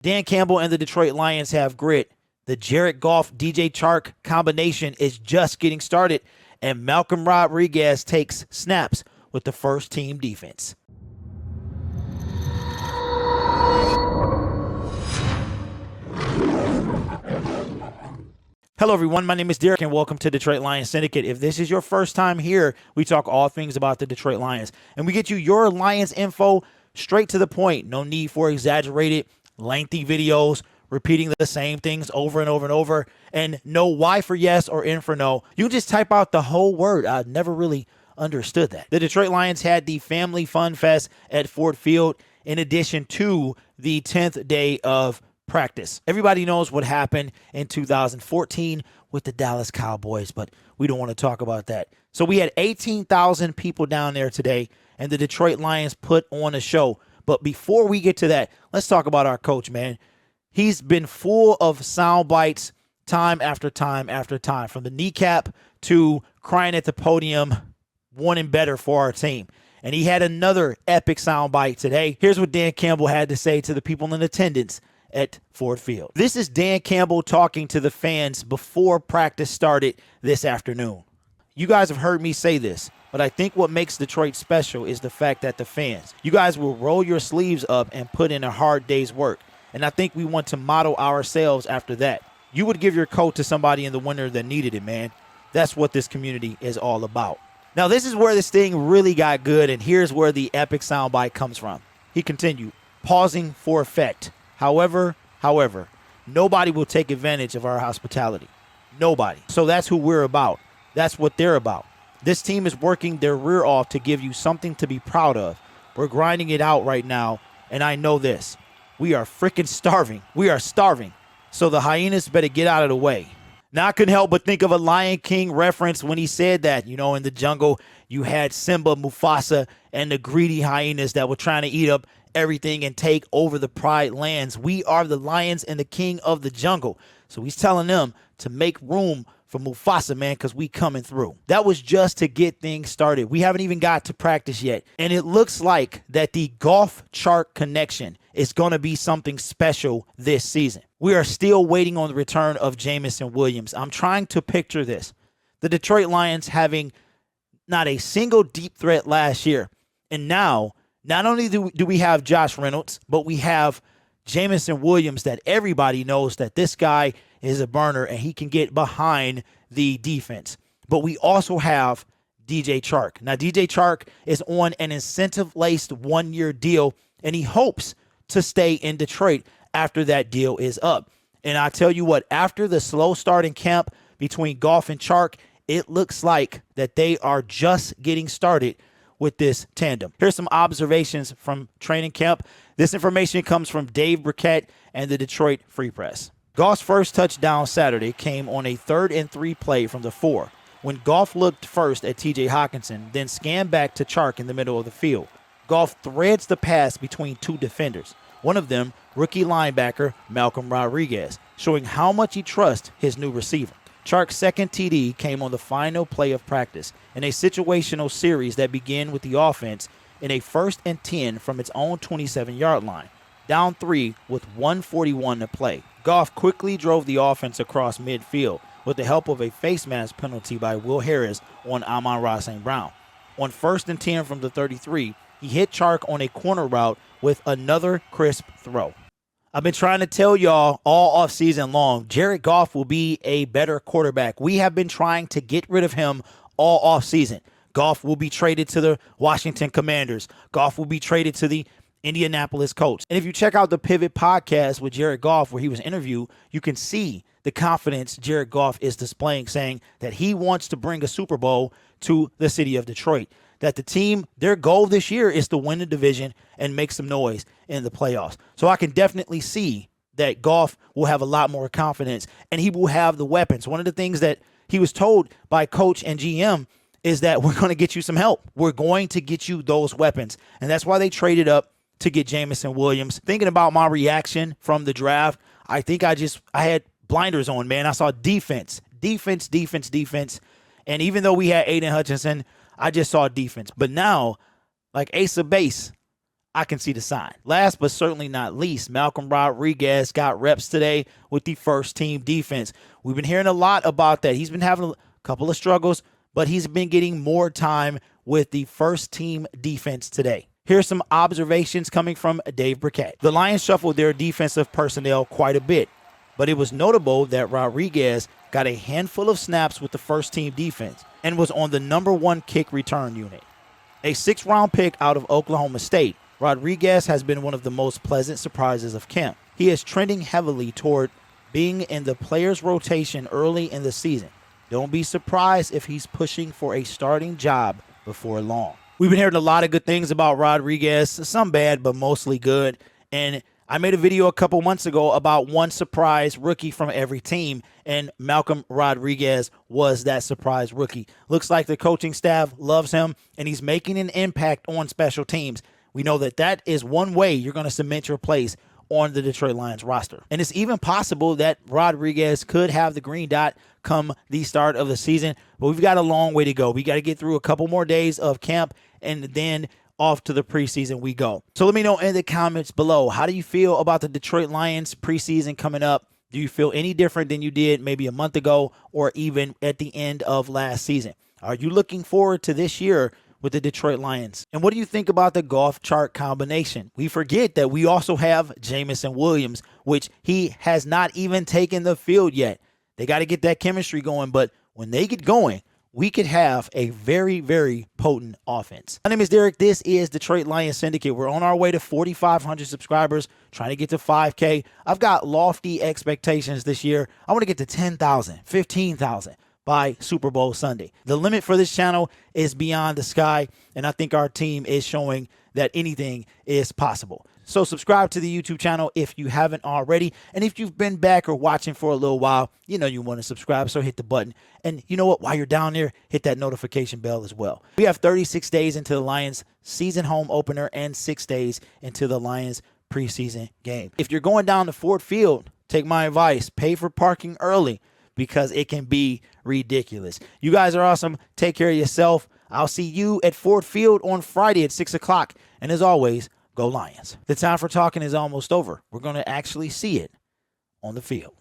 Dan Campbell and the Detroit Lions have grit. The Jared Goff, DJ Chark combination is just getting started, and Malcolm Rodriguez takes snaps with the first team defense. Hello, everyone. My name is Derek, and welcome to Detroit Lions Syndicate. If this is your first time here, we talk all things about the Detroit Lions, and we get you your Lions info straight to the point. No need for exaggerated, lengthy videos, repeating the same things over and over and over, and no Y for yes or N for no. You can just type out the whole word. I never really understood that. The Detroit Lions had the Family Fun Fest at Ford Field in addition to the 10th day of practice. Everybody knows what happened in 2014 with the Dallas Cowboys, but we don't want to talk about that. So we had 18,000 people down there today, and the Detroit Lions put on a show. But before we get to that, let's talk about our coach, man. He's been full of sound bites time after time after time, from the kneecap to crying at the podium, wanting better for our team. And he had another epic sound bite today. Here's what Dan Campbell had to say to the people in attendance at Ford Field. This is Dan Campbell talking to the fans before practice started this afternoon. You guys have heard me say this, but I think what makes Detroit special is the fact that the fans, you guys will roll your sleeves up and put in a hard day's work. And I think we want to model ourselves after that. You would give your coat to somebody in the winter that needed it, man. That's what this community is all about. Now, this is where this thing really got good, and here's where the epic soundbite comes from. He continued, pausing for effect. However, nobody will take advantage of our hospitality. Nobody. So that's who we're about. That's what they're about. This team is working their rear off to give you something to be proud of. We're grinding it out right now, and I know this. We are freaking starving. We are starving. So the hyenas better get out of the way. Now, I couldn't help but think of a Lion King reference when he said that. You know, in the jungle, you had Simba, Mufasa, and the greedy hyenas that were trying to eat up everything and take over the pride lands. We are the lions and the king of the jungle. So he's telling them to make room for Mufasa, man, because we coming through. That was just to get things started. We haven't even got to practice yet. And it looks like that the Goff-Chark connection is going to be something special this season. We are still waiting on the return of Jameson Williams. I'm trying to picture this. The Detroit Lions having not a single deep threat last year. And now, not only do we have Josh Reynolds, but we have Jameson Williams, that everybody knows that this guy is a burner and he can get behind the defense. But we also have DJ Chark. Now, DJ Chark is on an incentive-laced one-year deal, and he hopes to stay in Detroit after that deal is up. And I tell you what, after the slow start in camp between Goff and Chark, it looks like that they are just getting started with this tandem. Here's some observations from training camp. This information comes from Dave Burkett and the Detroit Free Press. Goff's first touchdown Saturday came on a 3rd and 3 play from the 4, when Goff looked first at TJ Hockenson, then scanned back to Chark in the middle of the field. Goff threads the pass between two defenders, one of them rookie linebacker Malcolm Rodriguez, showing how much he trusts his new receiver. Chark's second TD came on the final play of practice in a situational series that began with the offense in a 1st and 10 from its own 27-yard line, down 3 with 1:41 to play. Goff quickly drove the offense across midfield with the help of a face mask penalty by Will Harris on Amon-Ra St. Brown. On 1st and 10 from the 33, he hit Chark on a corner route with another crisp throw. I've been trying to tell y'all all offseason long, Jared Goff will be a better quarterback. We have been trying to get rid of him all offseason. Goff will be traded to the Washington Commanders. Goff will be traded to the Indianapolis Colts. And if you check out the Pivot podcast with Jared Goff, where he was interviewed, you can see the confidence Jared Goff is displaying, saying that he wants to bring a Super Bowl to the city of Detroit. That the team, their goal this year is to win the division and make some noise in the playoffs. So I can definitely see that Goff will have a lot more confidence and he will have the weapons. One of the things that he was told by coach and GM is that we're going to get you some help. We're going to get you those weapons. And that's why they traded up to get Jameson Williams. Thinking about my reaction from the draft, I think I had blinders on, man. I saw defense. And even though we had Aiden Hutchinson, I just saw defense. But now, like Ace of Base, I can see the sign. Last but certainly not least, Malcolm Rodriguez got reps today with the first team defense. We've been hearing a lot about that. He's been having a couple of struggles, but he's been getting more time with the first team defense today. Here's some observations coming from Dave Burkett. The Lions shuffled their defensive personnel quite a bit, but it was notable that Rodriguez got a handful of snaps with the first team defense and was on the #1 kick return unit. A 6th-round pick out of Oklahoma State, Rodriguez has been one of the most pleasant surprises of camp. He is trending heavily toward being in the players' rotation early in the season. Don't be surprised if he's pushing for a starting job before long. We've been hearing a lot of good things about Rodriguez, some bad, but mostly good. And I made a video a couple months ago about one surprise rookie from every team, and Malcolm Rodriguez was that surprise rookie. Looks like the coaching staff loves him, and he's making an impact on special teams. We know that that is one way you're going to cement your place on the Detroit Lions roster. And it's even possible that Rodriguez could have the green dot come the start of the season, but we've got a long way to go. We got to get through a couple more days of camp, and then off to the preseason we go. So let me know in the comments below, how do you feel about the Detroit Lions preseason coming up? Do you feel any different than you did maybe a month ago or even at the end of last season? Are you looking forward to this year with the Detroit Lions? And what do you think about the Goff Chark combination? We forget that we also have Jamison Williams, which he has not even taken the field yet. They got to get that chemistry going, but when they get going, we could have a very, very potent offense. My name is Derek. This is Detroit Lions Syndicate. We're on our way to 4,500 subscribers, trying to get to 5K. I've got lofty expectations this year. I want to get to 10,000, 15,000 by Super Bowl Sunday. The limit for this channel is beyond the sky, and I think our team is showing that anything is possible. So subscribe to the YouTube channel if you haven't already. And if you've been back or watching for a little while, you know you want to subscribe, so hit the button. And you know what? While you're down there, hit that notification bell as well. We have 36 days into the Lions season home opener and 6 days into the Lions preseason game. If you're going down to Ford Field, take my advice. Pay for parking early because it can be ridiculous. You guys are awesome. Take care of yourself. I'll see you at Ford Field on Friday at 6 o'clock. And as always, go Lions. The time for talking is almost over. We're going to actually see it on the field.